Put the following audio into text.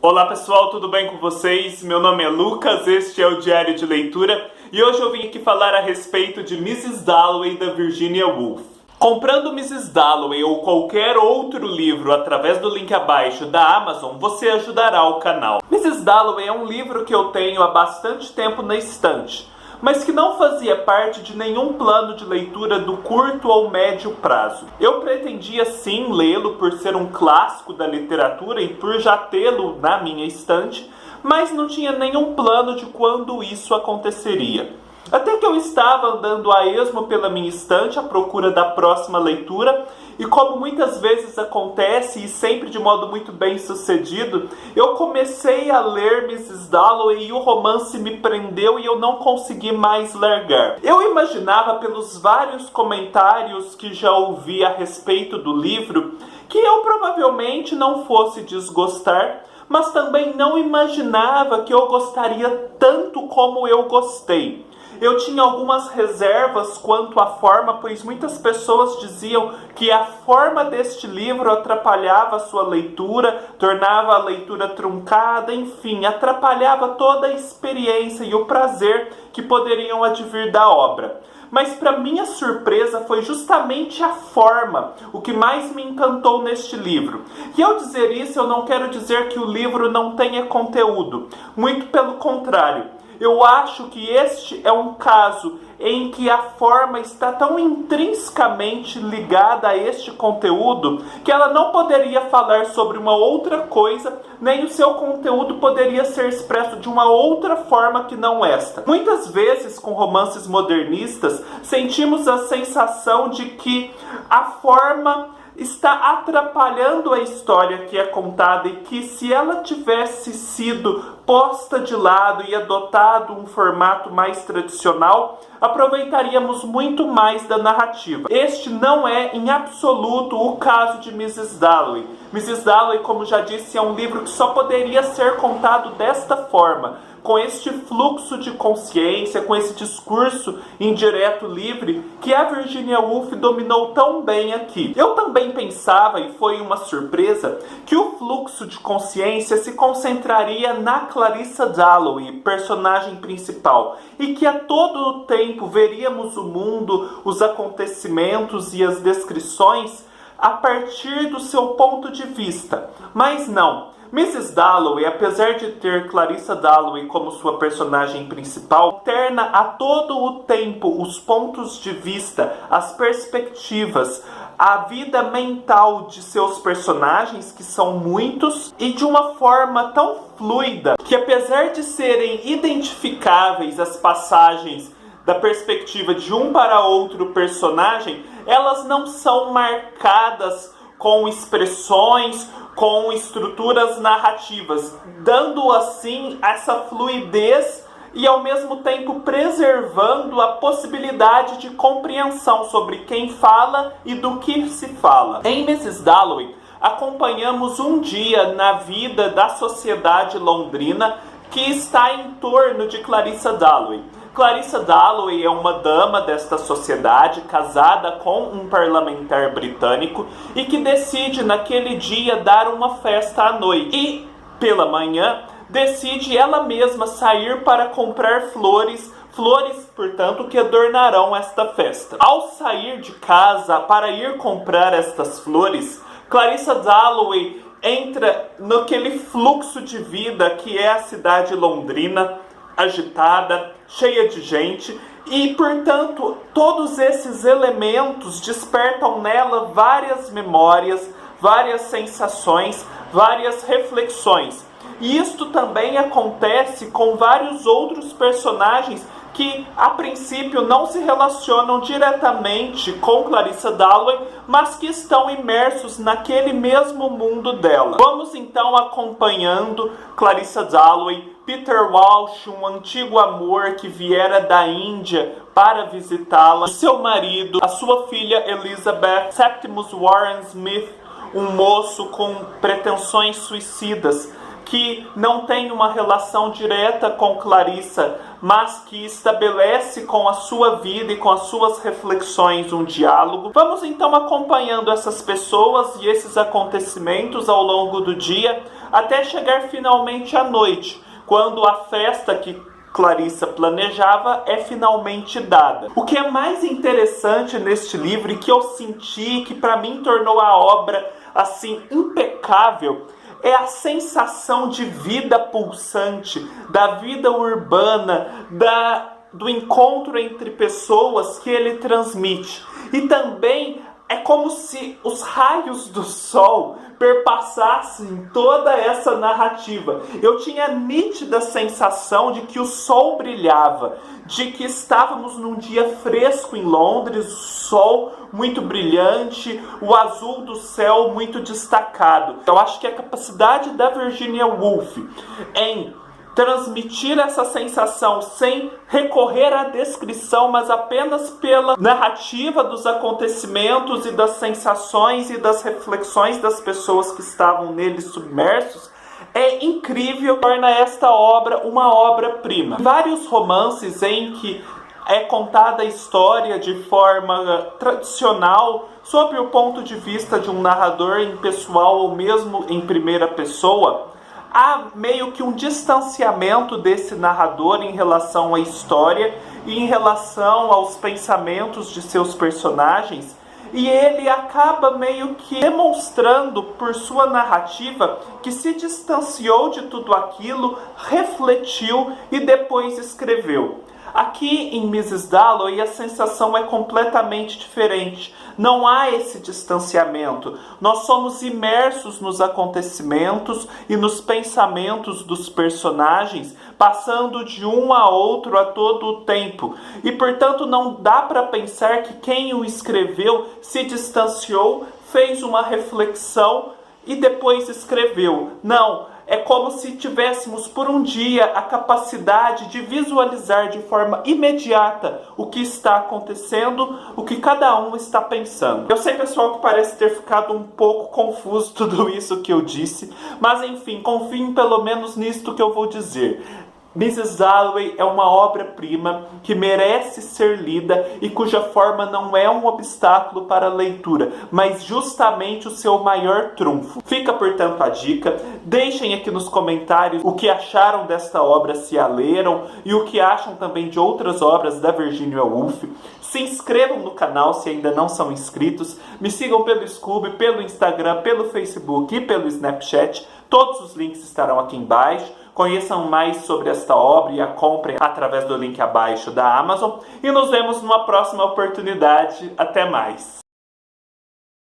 Olá pessoal, tudo bem com vocês? Meu nome é Lucas, este é o Diário de Leitura e hoje eu vim aqui falar a respeito de Mrs. Dalloway da Virginia Woolf. Comprando Mrs. Dalloway ou qualquer outro livro através do link abaixo da Amazon, você ajudará o canal. Mrs. Dalloway é um livro que eu tenho há bastante tempo na estante, mas que não fazia parte de nenhum plano de leitura do curto ou médio prazo. Eu pretendia sim lê-lo por ser um clássico da literatura e por já tê-lo na minha estante, mas não tinha nenhum plano de quando isso aconteceria. Até que eu estava andando a esmo pela minha estante à procura da próxima leitura e, como muitas vezes acontece e sempre de modo muito bem sucedido, eu comecei a ler Mrs. Dalloway e o romance me prendeu e eu não consegui mais largar. Eu imaginava pelos vários comentários que já ouvi a respeito do livro que eu provavelmente não fosse desgostar, mas também não imaginava que eu gostaria tanto como eu gostei. Eu tinha algumas reservas quanto à forma, pois muitas pessoas diziam que a forma deste livro atrapalhava a sua leitura, tornava a leitura truncada, enfim, atrapalhava toda a experiência e o prazer que poderiam advir da obra. Mas para minha surpresa foi justamente a forma o que mais me encantou neste livro. E ao dizer isso eu não quero dizer que o livro não tenha conteúdo, muito pelo contrário. Eu acho que este é um caso em que a forma está tão intrinsecamente ligada a este conteúdo que ela não poderia falar sobre uma outra coisa, nem o seu conteúdo poderia ser expresso de uma outra forma que não esta. Muitas vezes, com romances modernistas, sentimos a sensação de que a forma está atrapalhando a história que é contada e que, se ela tivesse sido posta de lado e adotado um formato mais tradicional, aproveitaríamos muito mais da narrativa. Este não é em absoluto o caso de Mrs. Dalloway. Mrs. Dalloway, como já disse, é um livro que só poderia ser contado desta forma, com este fluxo de consciência, com esse discurso indireto livre que a Virginia Woolf dominou tão bem aqui. Eu também pensava, e foi uma surpresa, que o fluxo de consciência se concentraria na Clarissa Dalloway, personagem principal, e que a todo o tempo veríamos o mundo, os acontecimentos e as descrições a partir do seu ponto de vista. Mas não. Mrs. Dalloway, apesar de ter Clarissa Dalloway como sua personagem principal, alterna a todo o tempo os pontos de vista, as perspectivas, a vida mental de seus personagens, que são muitos, e de uma forma tão fluida que, apesar de serem identificáveis as passagens da perspectiva de um para outro personagem, elas não são marcadas com expressões, com estruturas narrativas, dando assim essa fluidez e ao mesmo tempo preservando a possibilidade de compreensão sobre quem fala e do que se fala. Em Mrs. Dalloway, acompanhamos um dia na vida da sociedade londrina que está em torno de Clarissa Dalloway. Clarissa Dalloway é uma dama desta sociedade, casada com um parlamentar britânico e que decide naquele dia dar uma festa à noite. E, pela manhã, decide ela mesma sair para comprar flores, portanto, que adornarão esta festa. Ao sair de casa para ir comprar estas flores, Clarissa Dalloway entra naquele fluxo de vida que é a cidade londrina, agitada, cheia de gente, e, portanto, todos esses elementos despertam nela várias memórias, várias sensações, várias reflexões. E isto também acontece com vários outros personagens que, a princípio, não se relacionam diretamente com Clarissa Dalloway, mas que estão imersos naquele mesmo mundo dela. Vamos então acompanhando Clarissa Dalloway, Peter Walsh, um antigo amor que viera da Índia para visitá-la, seu marido, a sua filha Elizabeth, Septimus Warren Smith, um moço com pretensões suicidas, que não tem uma relação direta com Clarissa, mas que estabelece com a sua vida e com as suas reflexões um diálogo. Vamos então acompanhando essas pessoas e esses acontecimentos ao longo do dia, até chegar finalmente à noite, quando a festa que Clarissa planejava é finalmente dada. O que é mais interessante neste livro e que eu senti que para mim tornou a obra assim impecável é a sensação de vida pulsante, da vida urbana, do encontro entre pessoas que ele transmite. E também é como se os raios do sol perpassassem toda essa narrativa. Eu tinha a nítida sensação de que o sol brilhava, de que estávamos num dia fresco em Londres, o sol muito brilhante, o azul do céu muito destacado. Eu acho que a capacidade da Virginia Woolf em transmitir essa sensação sem recorrer à descrição, mas apenas pela narrativa dos acontecimentos e das sensações e das reflexões das pessoas que estavam nele submersos, é incrível, torna esta obra uma obra-prima. Vários romances em que é contada a história de forma tradicional, sob o ponto de vista de um narrador impessoal ou mesmo em primeira pessoa, há meio que um distanciamento desse narrador em relação à história e em relação aos pensamentos de seus personagens, e ele acaba meio que demonstrando por sua narrativa que se distanciou de tudo aquilo, refletiu e depois escreveu. Aqui em Mrs. Dalloway a sensação é completamente diferente. Não há esse distanciamento. Nós somos imersos nos acontecimentos e nos pensamentos dos personagens, passando de um a outro a todo o tempo. E, portanto, não dá para pensar que quem o escreveu se distanciou, fez uma reflexão e depois escreveu. Não. É como se tivéssemos por um dia a capacidade de visualizar de forma imediata o que está acontecendo, o que cada um está pensando. Eu sei, pessoal, que parece ter ficado um pouco confuso tudo isso que eu disse, mas enfim, confiem pelo menos nisto que eu vou dizer. Mrs. Dalloway é uma obra-prima que merece ser lida e cuja forma não é um obstáculo para a leitura, mas justamente o seu maior trunfo. Fica, portanto, a dica. Deixem aqui nos comentários o que acharam desta obra, se a leram, e o que acham também de outras obras da Virginia Woolf. Se inscrevam no canal se ainda não são inscritos. Me sigam pelo Scoob, pelo Instagram, pelo Facebook e pelo Snapchat. Todos os links estarão aqui embaixo. Conheçam mais sobre esta obra e a comprem através do link abaixo da Amazon. E nos vemos numa próxima oportunidade. Até mais!